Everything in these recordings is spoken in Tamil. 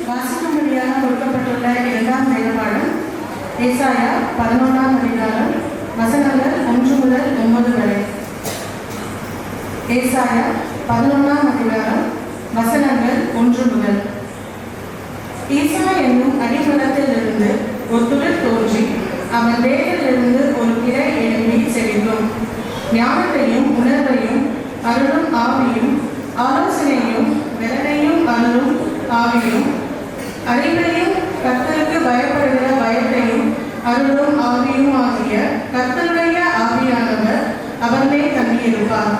வாசிக்கும்படியாக கொடுக்கப்பட்டுள்ள இரண்டாம் வேறுபாடு ஏசாயா 11ஆம் அதிகாரம் வசனங்கள் 1 முதல் 9 வரை. ஏசாயா 11ஆம் அதிகாரம் வசனங்கள் 1 முதல். ஈசா என்னும் அடிமரத்திலிருந்து ஒரு துளிர் தோன்றி அவன் வேரிலிருந்து ஒரு கிளை எழும்பி செழிக்கும். ஞானத்தையும் உணர்வையும் அருளும் ஆவியும், ஆலோசனையும் வெள்ளனையும் அருளும் ஆவியும், அறிவையும் கர்த்தருக்கு பயப்படுகிற பயத்தையும் அருளும் ஆவியும் ஆகிய கர்த்தருடைய ஆவியானவர் அவர் மேல் தங்கியிருப்பார்.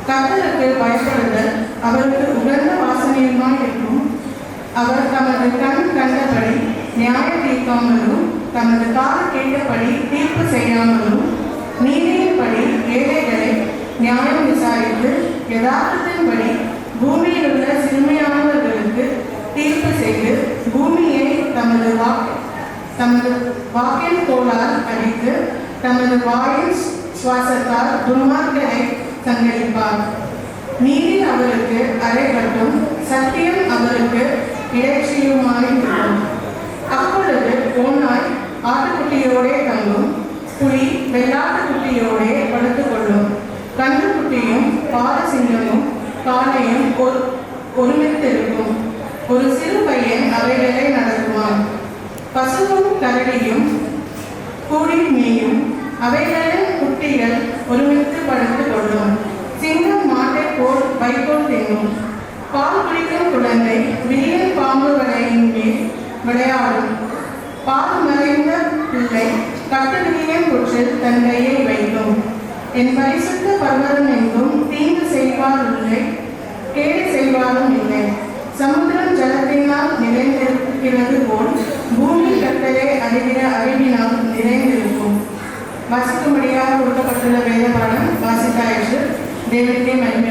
கர்த்தருக்கு பயப்படுதல் அவருக்கு உகந்த வாசனையுமாய் இருக்கும். அவர் தமது கண் கண்டபடி நியாய தீர்க்காமலும் தமது காது கேட்டபடி தீர்ப்பு செய்யாமலும் நீதியின்படி ஏழைகளை நியாயம் விசாரித்து யதார்த்தத்தின்படி பூமியில் உள்ள சிறுமையானவர்களுக்கு தீர்ப்பு செய்து பூமியை தமது வாக்கின் கோளால் அடித்து தமது வாயின் சுவாசத்தால் துன்மார்க்கரை சங்கரிப்பார். நீதி அவருக்கு அரைகட்டும், சத்தியம் அவருக்கு இறைச்சியுமாயிருக்கும். அப்பொழுது ஓநாய் ஆட்டுக்குட்டியோடே தங்கும், புலி வெள்ளாட்டுக்குட்டியோடே படுத்துக் கொள்ளும். கன்றுக்குட்டியும் பாலசிங்கமும் காளையும் ஒருமித்திருக்கும். ஒரு சிறு பையன் அவைகளை நடத்துவான். பசுவும் கரடியும் கூடி மேயும், அவைகளின் குட்டிகள் ஒருமித்து படுத்துக் கொள்ளும். சிங்கம் மாட்டை போல் வைக்கோல் தின்னும். பால் குடிக்கும் குழந்தை விரியன் பாம்புகளின் மேல் விளையாடும். பால் மறைந்த பிள்ளை கட்டுவிரியின் புற்றில் தன் கையை வைக்கும். என் பரிசுத்த பர்வதம் எங்கும் தீங்கு செய்வாரும் இல்லை, கேடு செய்வாரும் இல்லை. சமுத்திரம் ஜலத்தினால் நிறைந்திருக்கிறது போல் பூமி கர்த்தரை அறிகிற அறிவினால் நிறைந்திருக்கும். வாசிக்கும்படியாக கொடுக்கப்பட்டுள்ள வேத பாடம் வாசித்தாயிற்று. தேவனுக்கே மகிமை.